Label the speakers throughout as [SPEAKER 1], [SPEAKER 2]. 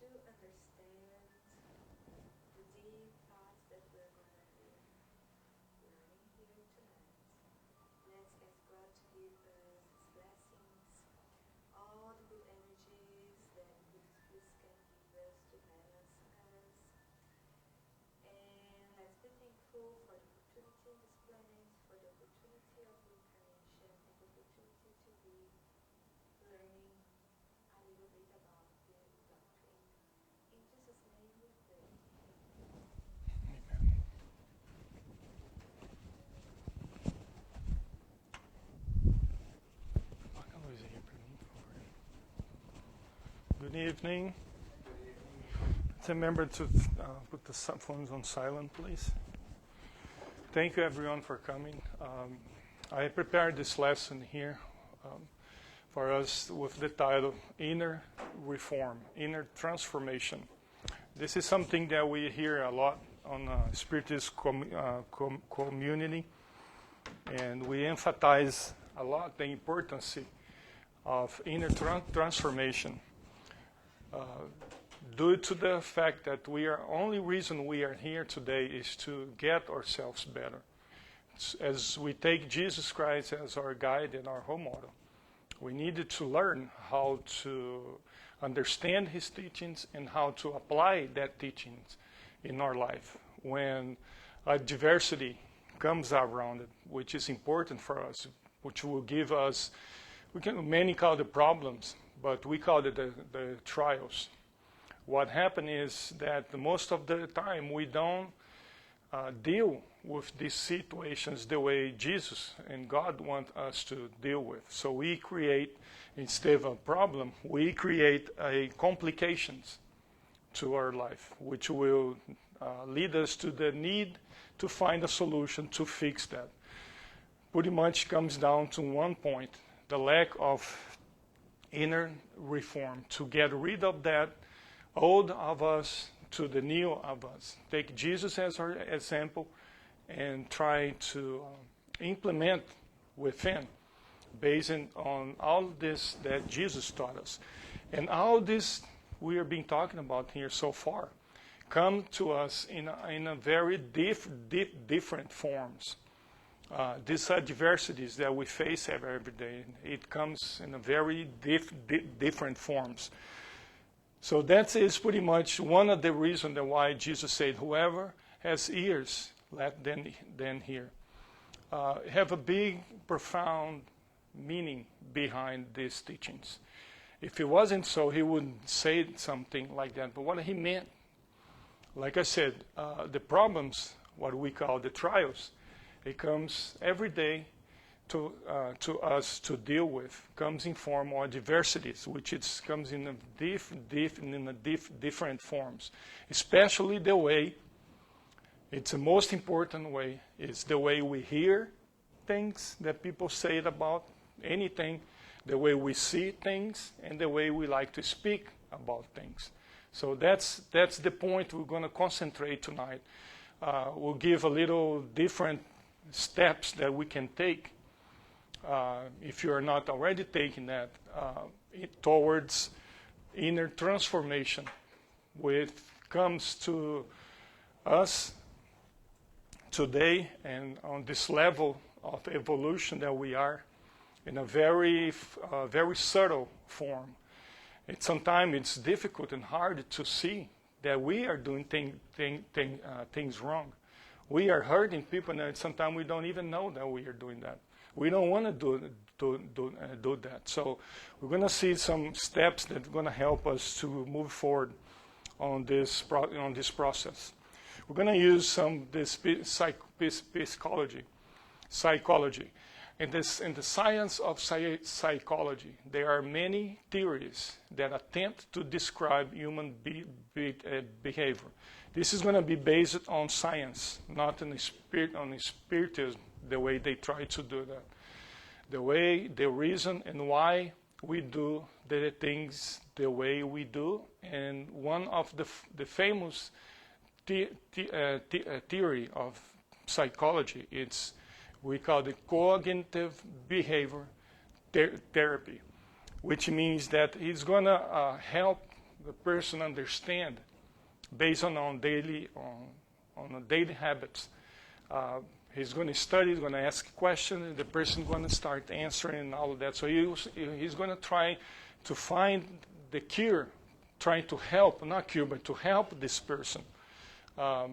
[SPEAKER 1] understand the deep thoughts that we're going to be learning here tonight, let's ask God to give us His blessings, all the good energies that His can give us to balance us. And let's be thankful for the opportunity in this planet, for the opportunity of reincarnation, and the opportunity to be learning a little bit about the doctrine. In Jesus' name we pray.
[SPEAKER 2] Good evening. Let's remember to put the phones on silent, please. Thank you, everyone, for coming. I prepared this lesson here for us with the title Inner Reform, Inner Transformation. This is something that we hear a lot on Spiritist community, and we emphasize a lot the importance of inner transformation. Due to the fact that only reason we are here today is to get ourselves better. As we take Jesus Christ as our guide and our role model, we needed to learn how to understand His teachings and how to apply that teachings in our life. When adversity comes around it, which is important for us, which will give us, many call it problems, but we call it the trials. What happened is that most of the time we don't deal with these situations the way Jesus and God want us to deal with. So we create, instead of a problem, we create complications to our life, which will lead us to the need to find a solution to fix that. Pretty much comes down to one point, the lack of inner reform, to get rid of that old of us to the new of us. Take Jesus as our example and try to implement within, based on all this that Jesus taught us. And all this we have been talking about here so far come to us in a very different forms. These adversities that we face every day, it comes in a very different forms. So that is pretty much one of the reasons why Jesus said, whoever has ears, let them hear. Have a big, profound meaning behind these teachings. If it wasn't so, he wouldn't say something like that. But what he meant, like I said, the problems, what we call the trials, it comes every day to us to deal with, comes in form of diversities, which comes in different forms. Especially the way, it's the most important way, is the way we hear things that people say about anything, the way we see things, and the way we like to speak about things. So that's the point we're going to concentrate tonight. We'll give a little different steps that we can take, if you're not already taking that, towards inner transformation, which comes to us today and on this level of evolution that we are, in a very subtle form. Sometimes it's difficult and hard to see that we are doing things wrong. We are hurting people, and sometimes we don't even know that we are doing that. We don't want to do that. So we're going to see some steps that are going to help us to move forward on this process. We're going to use some psychology. In the science of psychology, there are many theories that attempt to describe human behavior. This is going to be based on science, not on spiritism, the way they try to do that. The reason and why we do the things the way we do, and one of the famous theory of psychology, we call it cognitive behavior therapy, which means that it's going to help the person understand based on daily habits. He's going to study, he's going to ask questions, and the person is going to start answering and all of that. So he's going to try to find the cure, trying to help, not cure, but to help this person to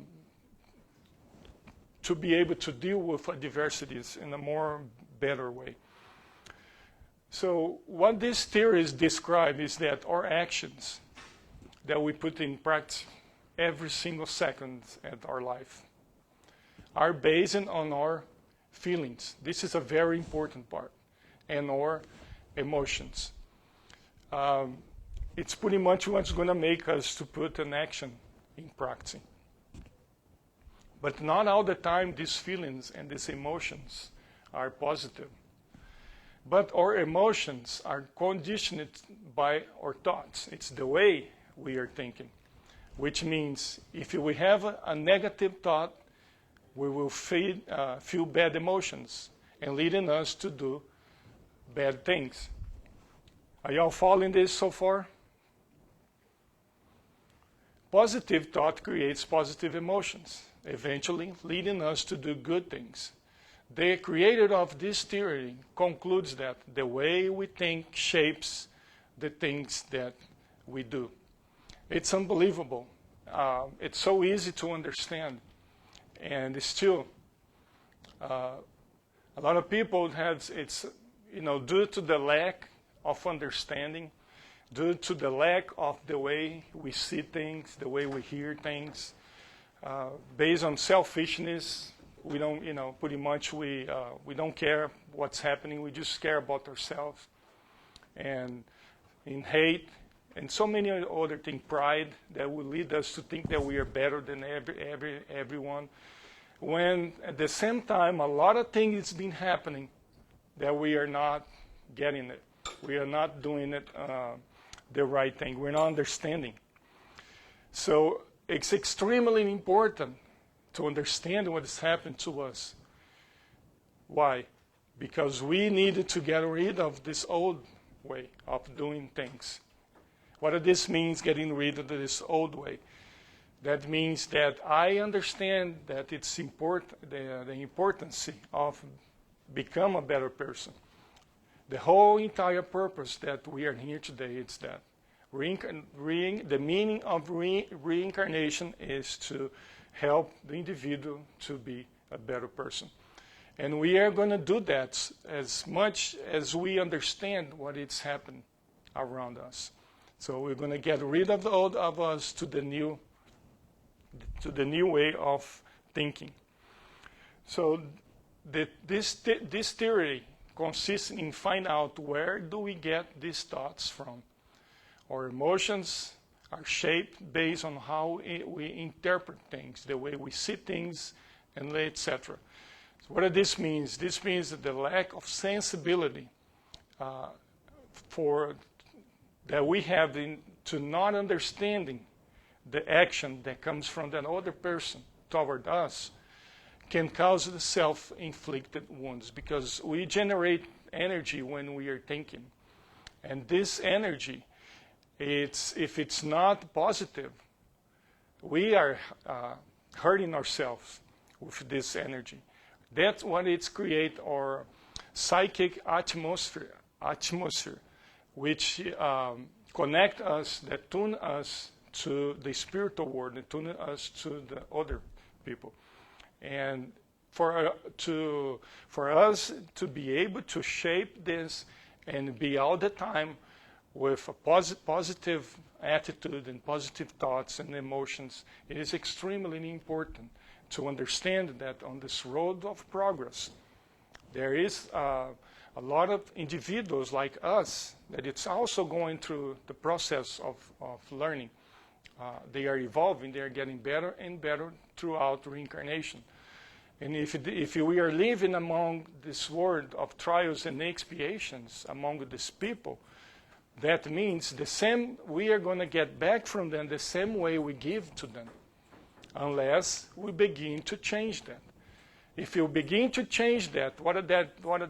[SPEAKER 2] be able to deal with adversities in a more better way. So what these theories describe is that our actions that we put in practice every single second of our life are based on our feelings. This is a very important part, and our emotions. It's pretty much what's going to make us to put an action in practice. But not all the time these feelings and these emotions are positive. But our emotions are conditioned by our thoughts. It's the way we are thinking, which means if we have a negative thought, we will feel bad emotions and leading us to do bad things. Are y'all following this so far? Positive thought creates positive emotions, eventually leading us to do good things. The creator of this theory concludes that the way we think shapes the things that we do. It's unbelievable. It's so easy to understand. And still, a lot of people due to the lack of understanding, due to the lack of the way we see things, the way we hear things, based on selfishness, we don't, pretty much we don't care what's happening. We just care about ourselves, and in hate, and so many other things, pride that will lead us to think that we are better than everyone. When at the same time, a lot of things has been happening that we are not getting it. We are not doing it the right thing. We're not understanding. So it's extremely important to understand what has happened to us. Why? Because we needed to get rid of this old way of doing things. What does this mean, getting rid of this old way? That means that I understand that it's important, the importance of become a better person. The whole entire purpose that we are here today is that the meaning of reincarnation is to help the individual to be a better person. And we are going to do that as much as we understand what is happening around us. So we're going to get rid of the old of us to the new way of thinking. So this theory consists in finding out where do we get these thoughts from. Our emotions are shaped based on how we interpret things, the way we see things, and etc. So what does this mean? This means that the lack of sensibility that we have to not understanding the action that comes from that other person toward us can cause the self-inflicted wounds, because we generate energy when we are thinking. And this energy, if it's not positive, we are hurting ourselves with this energy. That's what it's create our psychic atmosphere which connect us, that tune us to the spiritual world, and tune us to the other people. And for us to be able to shape this and be all the time with a positive attitude and positive thoughts and emotions, it is extremely important to understand that on this road of progress, there is a lot of individuals like us that it's also going through the process of learning. They are evolving, they are getting better and better throughout reincarnation. And if we are living among this world of trials and expiations among these people, that means we are going to get back from them the same way we give to them, unless we begin to change that. If you begin to change that, what does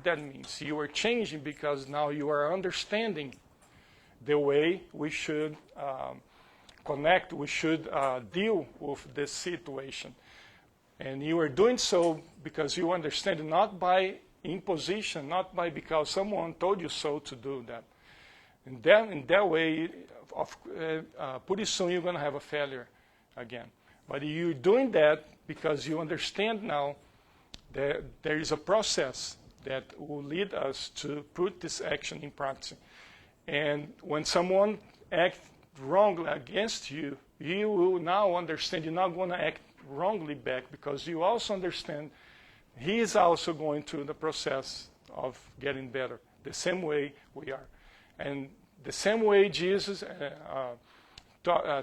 [SPEAKER 2] that mean? You are changing because now you are understanding the way we should connect, we should deal with this situation. And you are doing so because you understand, not by imposition, not by because someone told you so to do that. And then in that way, pretty soon you're going to have a failure again. But you're doing that because you understand now that there is a process that will lead us to put this action in practice. And when someone acts wrongly against you, you will now understand you're not going to act wrongly back, because you also understand he is also going through the process of getting better, the same way we are. And the same way Jesus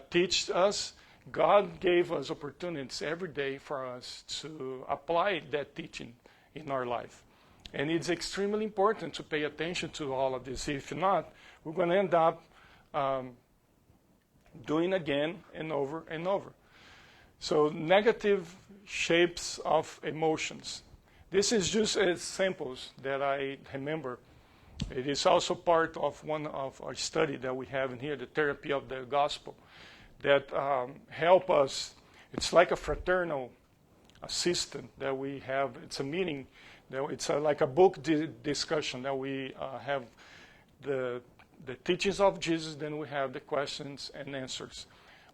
[SPEAKER 2] teaches us, God gave us opportunities every day for us to apply that teaching in our life. And it's extremely important to pay attention to all of this. If not, we're going to end up doing again and over and over. So negative shapes of emotions. This is just examples that I remember. It is also part of one of our study that we have in here, the therapy of the gospel, that help us. It's like a fraternal assistant that we have. It's a meeting. It's like a book discussion that we have the teachings of Jesus, then we have the questions and answers,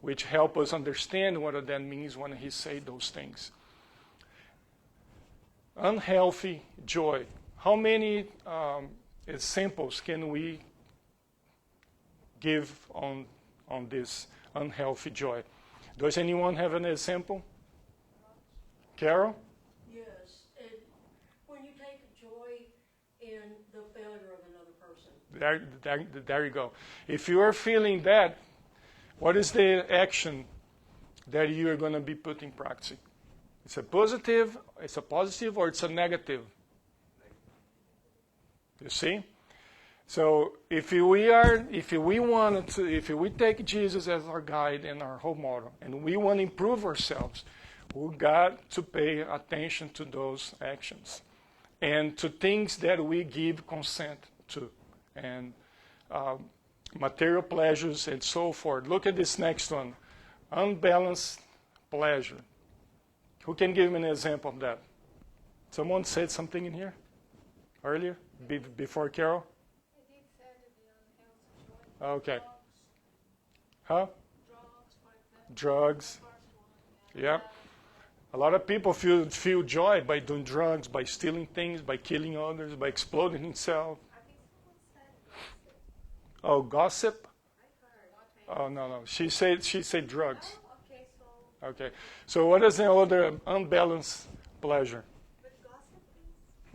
[SPEAKER 2] which help us understand what that means when he says those things. Unhealthy joy. How many examples can we give on this unhealthy joy? Does anyone have an example? Carol?
[SPEAKER 3] Yes. And when you take joy in the failure of another person.
[SPEAKER 2] There you go. If you are feeling that, what is the action that you are going to be putting in practice? It's a positive, or it's a negative? You see? So if we take Jesus as our guide and our whole model, and we want to improve ourselves, we've got to pay attention to those actions and to things that we give consent to, and material pleasures and so forth. Look at this next one, unbalanced pleasure. Who can give me an example of that? Someone said something in here earlier, before Carol?
[SPEAKER 4] I did say the unhealthy joy.
[SPEAKER 2] Okay. Huh?
[SPEAKER 4] Drugs, for example.
[SPEAKER 2] Drugs.
[SPEAKER 4] First one,
[SPEAKER 2] Yeah. A lot of people feel joy by doing drugs, by stealing things, by killing others, by exploding himself.
[SPEAKER 1] I think someone said gossip.
[SPEAKER 2] Oh, gossip?
[SPEAKER 1] I heard.
[SPEAKER 2] Oh, no. She said drugs.
[SPEAKER 1] Oh, okay, so,
[SPEAKER 2] Okay. So what is the other unbalanced pleasure?
[SPEAKER 1] but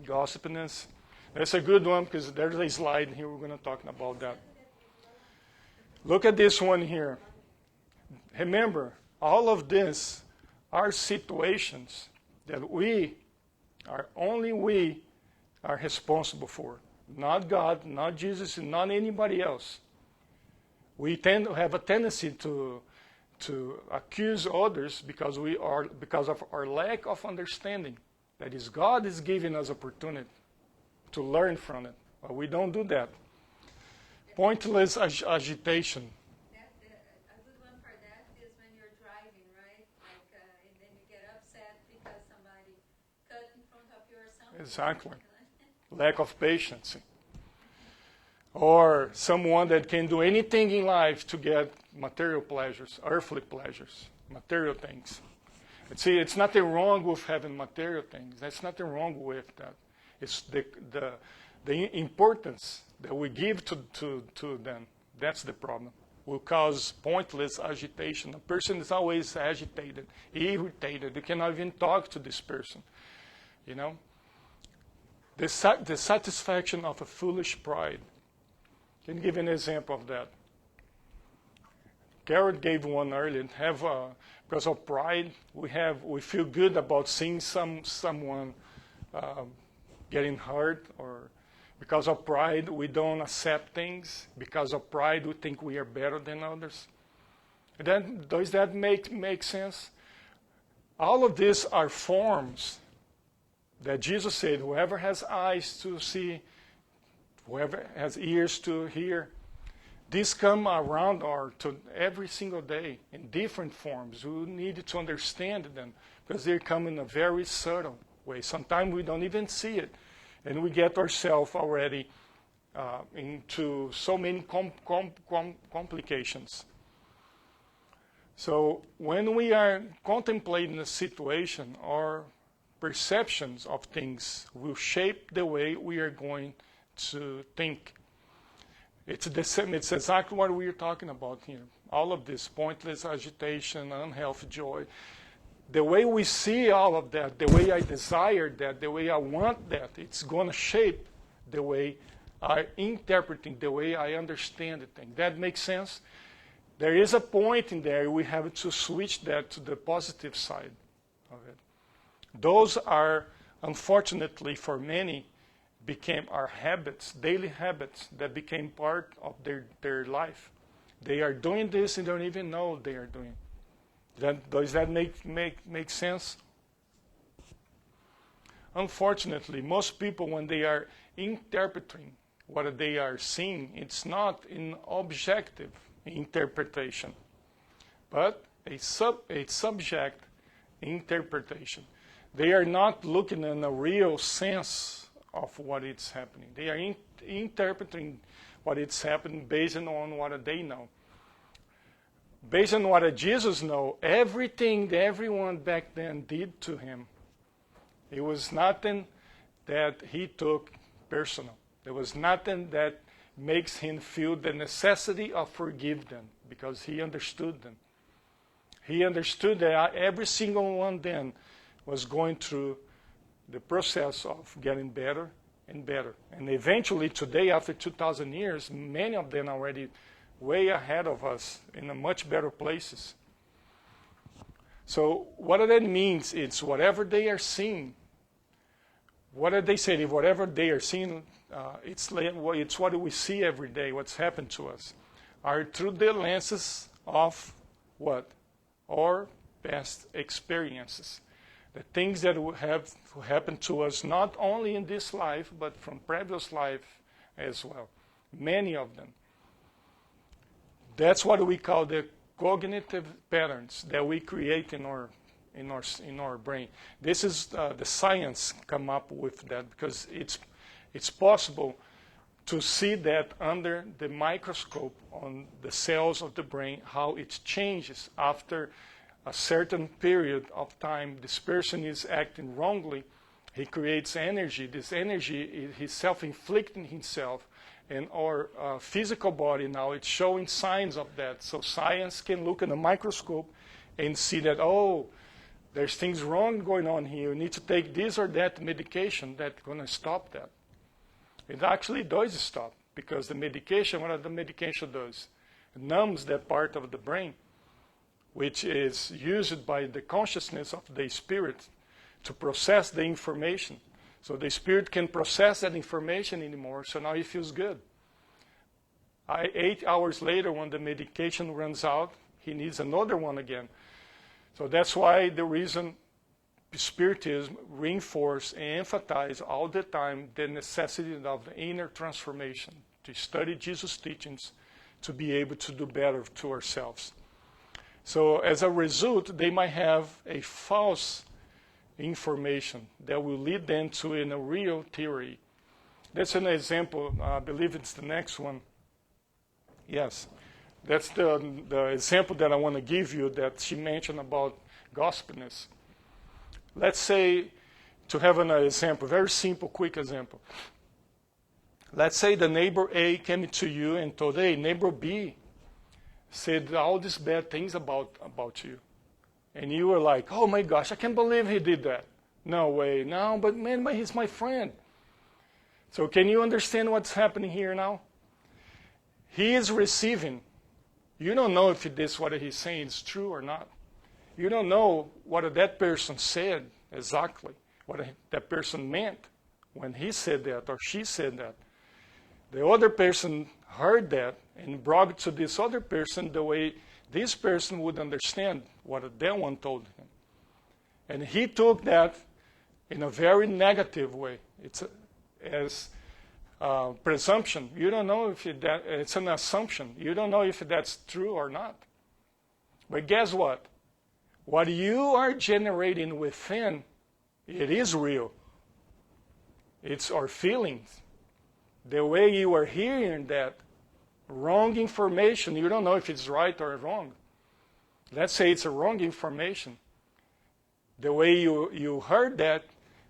[SPEAKER 1] gossip is
[SPEAKER 2] Gossipiness. That's a good one, because there's a slide here. We're going to talk about that. Look at this one here. Remember, all of this are situations that only we are responsible for. Not God, not Jesus, and not anybody else. We tend to have a tendency to accuse others because of our lack of understanding. That is, God is giving us opportunity to learn from it. But we don't do that. Pointless agitation.
[SPEAKER 4] A good one for that is when you're driving, right? Like, and then you get upset because somebody cut in front of you or something.
[SPEAKER 2] Exactly. Lack of patience. Or someone that can do anything in life to get material pleasures, earthly pleasures, material things. See, it's nothing wrong with having material things. There's nothing wrong with that. It's the importance that we give to them. That's the problem. Will cause pointless agitation. A person is always agitated, irritated. You cannot even talk to this person. You know? The satisfaction of a foolish pride. Can you give an example of that? Garrett gave one earlier. Because of pride, we feel good about seeing someone getting hurt, or because of pride, we don't accept things. Because of pride, we think we are better than others. Does that make sense? All of these are forms that Jesus said, whoever has eyes to see, whoever has ears to hear, These come around to every single day in different forms. We need to understand them because they come in a very subtle way. Sometimes we don't even see it, and we get ourselves already into so many complications. So when we are contemplating a situation, our perceptions of things will shape the way we are going to think. It's the same. It's exactly what we are talking about here. All of this pointless agitation, unhealthy joy. The way we see all of that, the way I desire that, the way I want that, it's going to shape the way I interpreting, the way I understand the thing. That makes sense? There is a point in there we have to switch that to the positive side of it. Those are, unfortunately for many, became our habits, daily habits that became part of their life. They are doing this and don't even know they are doing. Does that make sense? Unfortunately, most people, when they are interpreting what they are seeing, it's not an objective interpretation, but a subject interpretation. They are not looking in a real sense of what is happening. They are interpreting what is happening based on what they know. Based on what Jesus knows, everything that everyone back then did to him, it was nothing that he took personal. There was nothing that makes him feel the necessity of forgive them because he understood them. He understood that every single one then was going through the process of getting better and better. And eventually today, after 2,000 years, many of them are already way ahead of us in a much better places. So what that means is whatever they are seeing, what they say, whatever they are seeing, it's what we see every day, what's happened to us, are through the lenses of what? Our past experiences. The things that have happened to us not only in this life, but from previous life as well. Many of them. That's what we call the cognitive patterns that we create in our brain. This is the science come up with that because it's possible to see that under the microscope on the cells of the brain, how it changes after a certain period of time. This person is acting wrongly. He creates energy. This energy, he's self-inflicting himself. And our physical body now, it's showing signs of that. So science can look in a microscope and see that, oh, there's things wrong going on here. You need to take this or that medication that's going to stop that. It actually does stop because the medication, what the medication does, it numbs that part of the brain, which is used by the consciousness of the spirit to process the information. So the spirit can process that information anymore, so now he feels good. 8 hours later, when the medication runs out, he needs another one again. So that's why the reason Spiritism reinforce and emphasize all the time the necessity of the inner transformation, to study Jesus' teachings, to be able to do better to ourselves. So as a result, they might have a false information that will lead them to a real theory. That's an example. I believe it's the next one. Yes. That's the example that I want to give you that she mentioned about gospelness. Let's say, to have an example, very simple, quick example. Let's say the neighbor A came to you and told, hey, neighbor B said all these bad things about you. And you were like, oh my gosh, I can't believe he did that. No way. No, but man, he's my friend. So can you understand what's happening here now? He is receiving. You don't know if this, what he's saying is true or not. You don't know what that person said exactly, what that person meant when he said that or she said that. The other person heard that and brought it to this other person the way this person would understand what that one told him. And he took that in a very negative way. It's as presumption. You don't know if it's an assumption. You don't know if that's true or not. But guess what? What you are generating within, it is real. It's our feelings. The way you are hearing that wrong information, you don't know if it's right or wrong. Let's say it's a wrong information. The way you heard that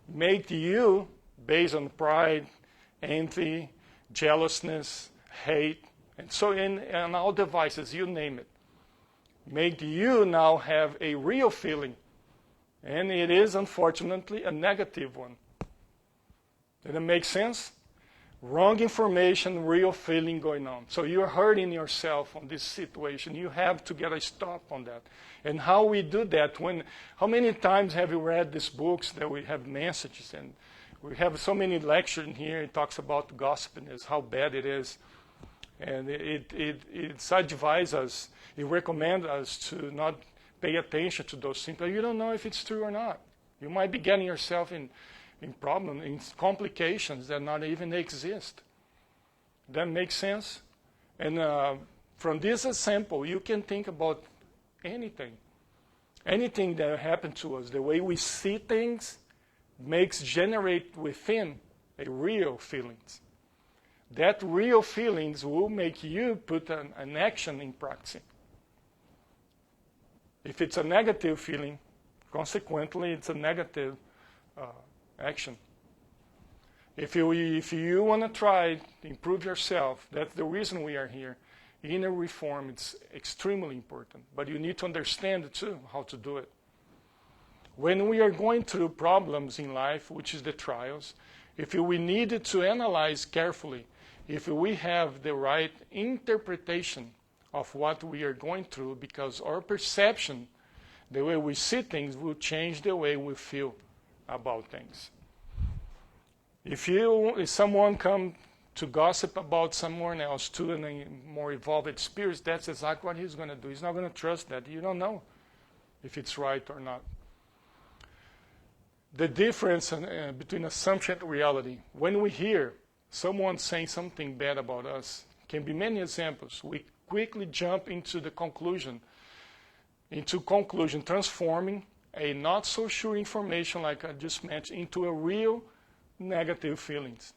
[SPEAKER 2] made you, based on pride, envy, jealousness, hate, and so in all devices, you name it, made you now have a real feeling. And it is, unfortunately, a negative one. Did it make sense? Wrong information, real feeling going on. So you're hurting yourself on this situation. You have to get a stop on that. And how we do that, how many times have you read these books that we have messages, and we have so many lectures in here. It talks about gossipiness, how bad it is. And it advises us, it recommends us to not pay attention to those things. But you don't know if it's true or not. You might be getting yourself in problems, in complications that not even exist. That makes sense? And from this example, you can think about anything. Anything that happened to us, the way we see things generate within a real feelings. That real feelings will make you put an action in practice. If it's a negative feeling, consequently, it's a negative action. If you want to try to improve yourself, that's the reason we are here. Inner reform, it's extremely important. But you need to understand, too, how to do it. When we are going through problems in life, which is the trials, if we need to analyze carefully, if we have the right interpretation of what we are going through, because our perception, the way we see things, will change the way we feel about things. If someone comes to gossip about someone else, to a more evolved experience, that's exactly what he's going to do. He's not going to trust that. You don't know if it's right or not. The difference between assumption and reality. When we hear someone saying something bad about us, can be many examples. We quickly jump into conclusion, transforming a not so sure information like I just mentioned into a real negative feelings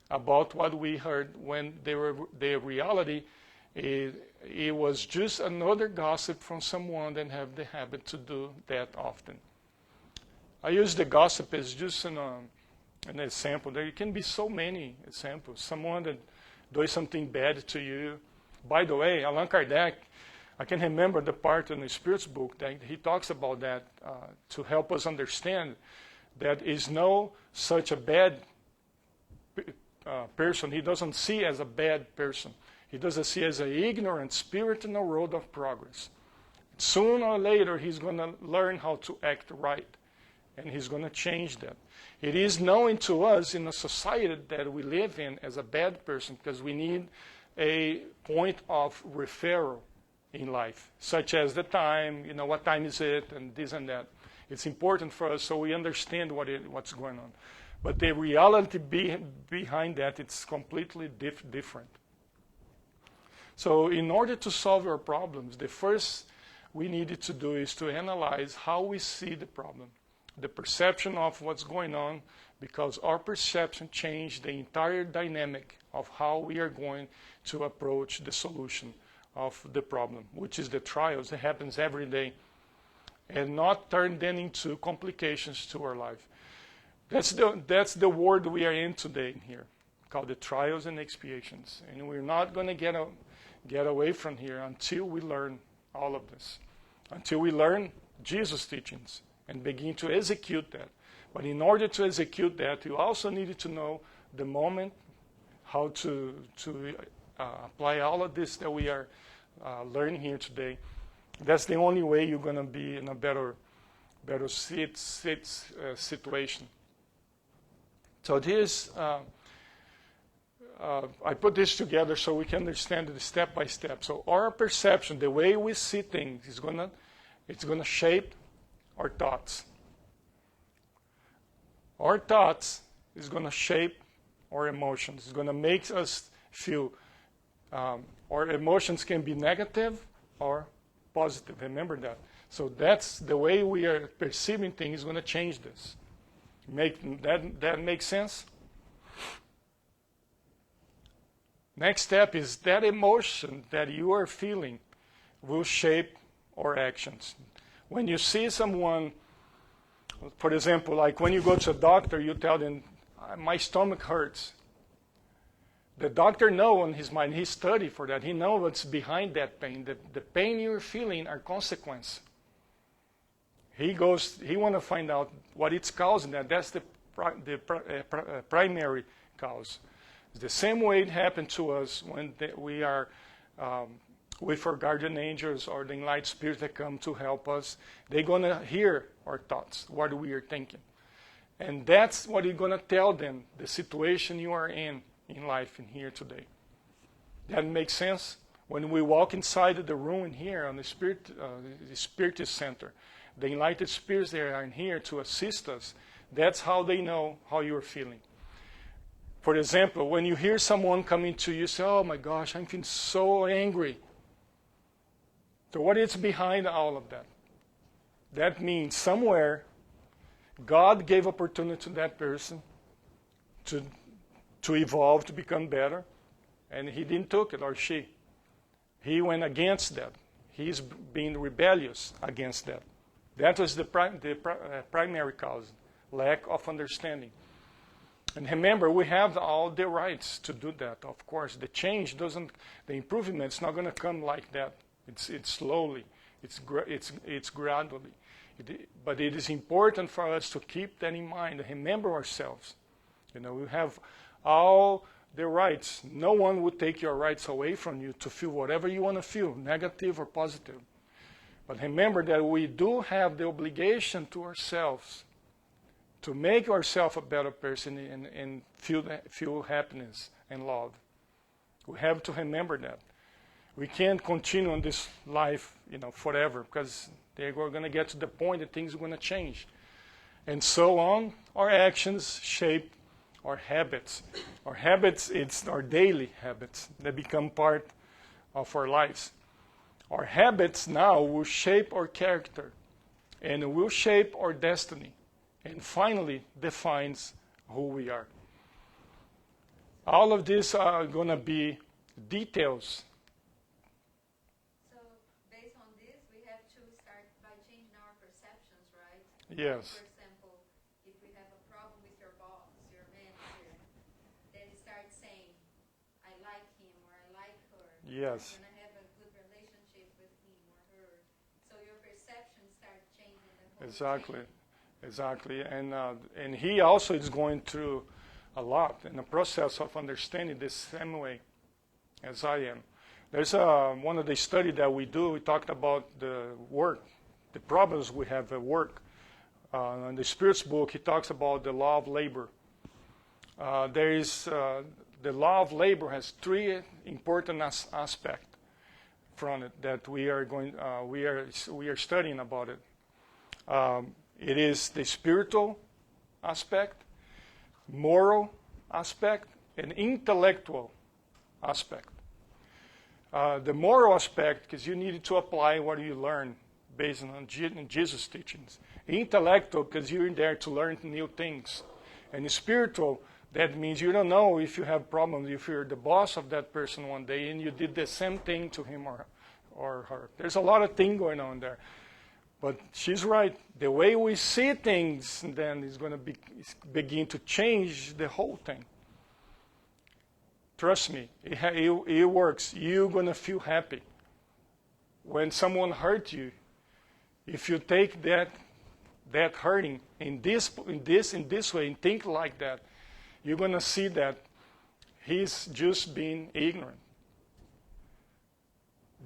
[SPEAKER 2] about what we heard, when the reality it was just another gossip from someone that have the habit to do that often. I use the gossip as just an example. There can be so many examples. Someone that does something bad to you. By the way, Allan Kardec, I can remember the part in the Spirit's book that he talks about that to help us understand that is no such a bad person. He doesn't see as a bad person. He doesn't see as an ignorant spirit in a road of progress. Sooner or later, he's going to learn how to act right, and he's going to change that. It is known to us in a society that we live in as a bad person because we need a point of referral in life, such as the time, what time is it, and this and that. It's important for us so we understand what's going on. But the reality behind that, it's completely different. So in order to solve our problems, the first we needed to do is to analyze how we see the problem, the perception of what's going on, because our perception changed the entire dynamic of how we are going to approach the solution of the problem, which is the trials that happens every day, and not turn them into complications to our life. That's the word we are in today here, called the trials and expiations. And we're not going to get away from here until we learn all of this, until we learn Jesus' teachings and begin to execute that. But in order to execute that, you also needed to know the moment, how to apply all of this that we are learning here today. That's the only way you're going to be in a better situation. So this, I put this together so we can understand it step by step. So our perception, the way we see things, it's going to shape our thoughts. Our thoughts is going to shape our emotions. It's going to make us feel, our emotions can be negative or positive. Remember that. So that's the way we are perceiving things is going to change this. That makes sense? Next step is that emotion that you are feeling will shape our actions. When you see someone, for example, like when you go to a doctor, you tell them, my stomach hurts. The doctor knows in his mind, he studied for that. He knows what's behind that pain. The pain you're feeling are consequence. He want to find out what it's causing that. That's the primary cause. It's the same way it happened to us when we are with our guardian angels or the enlightened spirits that come to help us. They're going to hear our thoughts, what we are thinking. And that's what you're going to tell them, the situation you are in life in here today. That makes sense? When we walk inside of the room in here on the Spirit Center, the enlightened spirits that are in here to assist us, that's how they know how you're feeling. For example, when you hear someone coming to you, say, oh my gosh, I'm feeling so angry. So what is behind all of that? That means somewhere God gave opportunity to that person to evolve, to become better, and he didn't take it, or she. He went against that. He's being rebellious against that. That was the primary cause, lack of understanding. And remember, we have all the rights to do that. Of course, the change doesn't, the improvement's not going to come like that. It's slowly, it's gradually. But it is important for us to keep that in mind, and remember ourselves. You know, we have all the rights. No one would take your rights away from you to feel whatever you want to feel, negative or positive. But remember that we do have the obligation to ourselves to make ourselves a better person and feel happiness and love. We have to remember that. We can't continue in this life, forever, because we're going to get to the point that things are going to change. And so on, our actions shape our habits. Our habits, it's our daily habits that become part of our lives. Our habits now will shape our character and will shape our destiny and finally defines who we are. All of these are going to be details.
[SPEAKER 4] So based on this, we have to start by changing our perceptions, right?
[SPEAKER 2] Yes.
[SPEAKER 4] For example, if we have a problem with your boss, your manager, then start saying, I like him or I like her.
[SPEAKER 2] Yes.
[SPEAKER 4] And I have a good relationship with him or her. So your perceptions start changing the whole
[SPEAKER 2] Exactly.
[SPEAKER 4] thing.
[SPEAKER 2] Exactly. And he also is going through a lot in the process of understanding this same way as I am. There's one of the studies that we do, we talked about the work, the problems we have at work. In the Spirit's book, he talks about the law of labor. The law of labor has three important aspects from it that we are studying about it. It is the spiritual aspect, moral aspect, and intellectual aspect. The moral aspect, because you need to apply what you learn based on Jesus' teachings. Intellectual, because you're in there to learn new things. And spiritual, that means you don't know if you have problems, if you're the boss of that person one day and you did the same thing to him or her. There's a lot of things going on there. But she's right. The way we see things then is going to begin to change the whole thing. Trust me, it works. You're going to feel happy. When someone hurts you, if you take that hurting in this way and think like that, you're going to see that he's just being ignorant.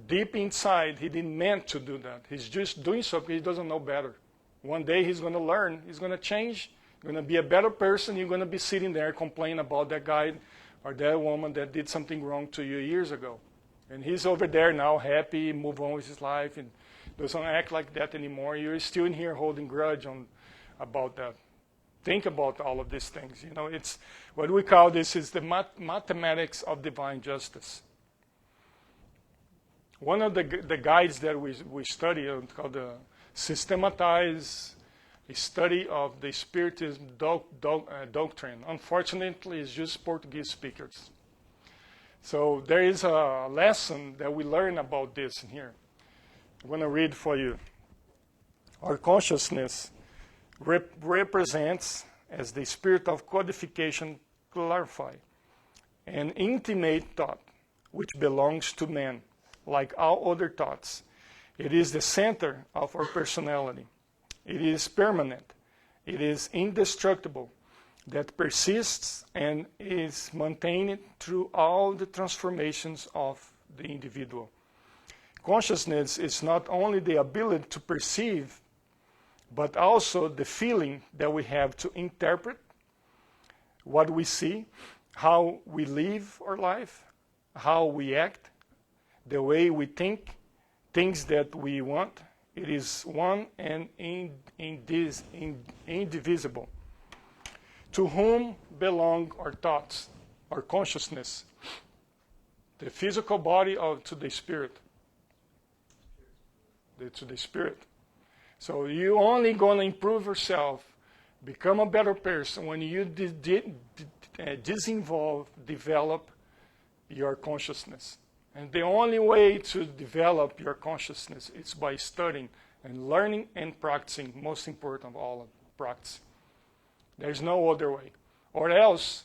[SPEAKER 2] Deep inside, he didn't meant to do that. He's just doing so because he doesn't know better. One day he's going to learn. He's going to change. He's going to be a better person. You're going to be sitting there complaining about that guy or that woman that did something wrong to you years ago. And he's over there now happy, move on with his life, and doesn't act like that anymore. You're still in here holding grudge about that. think about all of these things. You know, it's what we call this is the mathematics of divine justice. One of the guides that we study called the systematized study of the Spiritism doctrine. Unfortunately, it's just Portuguese speakers. So there is a lesson that we learn about this in here. I'm going to read for you. Our consciousness represents, as the spirit of codification clarify, an intimate thought which belongs to man, like all other thoughts. It is the center of our personality. It is permanent. It is indestructible, that persists and is maintained through all the transformations of the individual. Consciousness is not only the ability to perceive, but also the feeling that we have to interpret what we see, how we live our life, how we act, the way we think, things that we want. It is one and indivisible. To whom belong our thoughts, our consciousness, the physical body to the spirit, to the spirit. So you're only going to improve yourself, become a better person when you develop your consciousness. And the only way to develop your consciousness is by studying and learning and practicing. Most important of all, practice. There's no other way. Or else,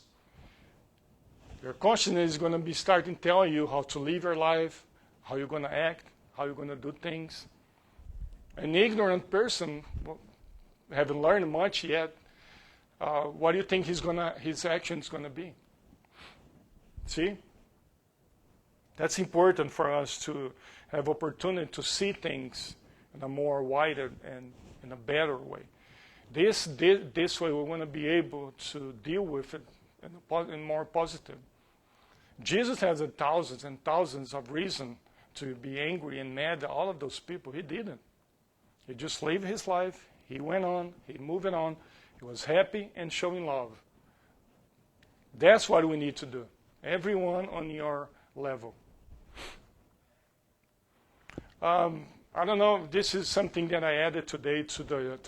[SPEAKER 2] your consciousness is going to be starting telling you how to live your life, how you're going to act, how you're going to do things. An ignorant person, haven't learned much yet, what do you think his action is going to be? See? That's important for us to have opportunity to see things in a more wider and in a better way. This way we want to be able to deal with it in more positive. Jesus has thousands and thousands of reasons to be angry and mad at all of those people. He didn't. He just lived his life. He went on. He moved on. He was happy and showing love. That's what we need to do. Everyone on your level. I don't know if this is something that I added today to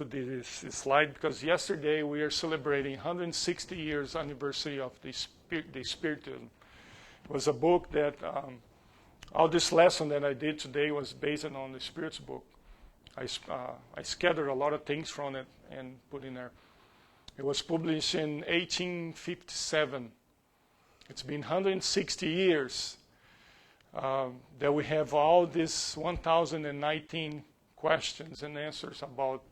[SPEAKER 2] this slide, because yesterday we are celebrating 160 years anniversary of the Spiritism. It was a book that all this lesson that I did today was based on the Spirit's book. I scattered a lot of things from it and put in there. It was published in 1857. It's been 160 years that we have all these 1,019 questions and answers about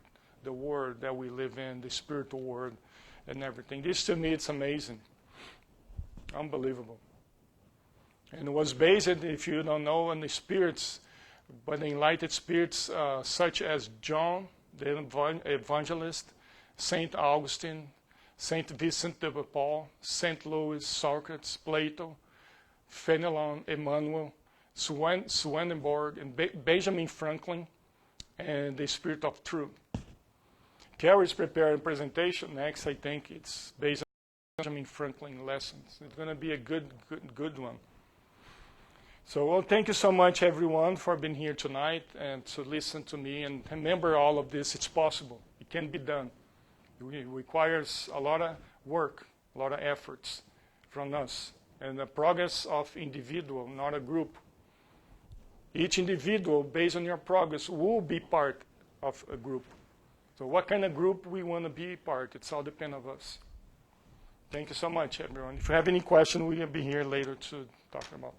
[SPEAKER 2] the world that we live in, the spiritual world and everything. This to me, it's amazing. Unbelievable. And it was based, if you don't know, on the spirits, by the enlightened spirits such as John, the evangelist, St. Augustine, St. Vincent de Paul, St. Louis, Socrates, Plato, Fenelon, Emmanuel, Swedenborg, and Benjamin Franklin, and the Spirit of Truth. Carrie's preparing a presentation next. I think it's based on Benjamin Franklin lessons. It's going to be a good one. So, well, thank you so much, everyone, for being here tonight and to listen to me. And remember, all of this, it's possible. It can be done. It requires a lot of work, a lot of efforts from us. And the progress of individual, not a group. Each individual, based on your progress, will be part of a group. So what kind of group we want to be part, it's all depends on us. Thank you so much, everyone. If you have any questions, we'll be here later to talk about.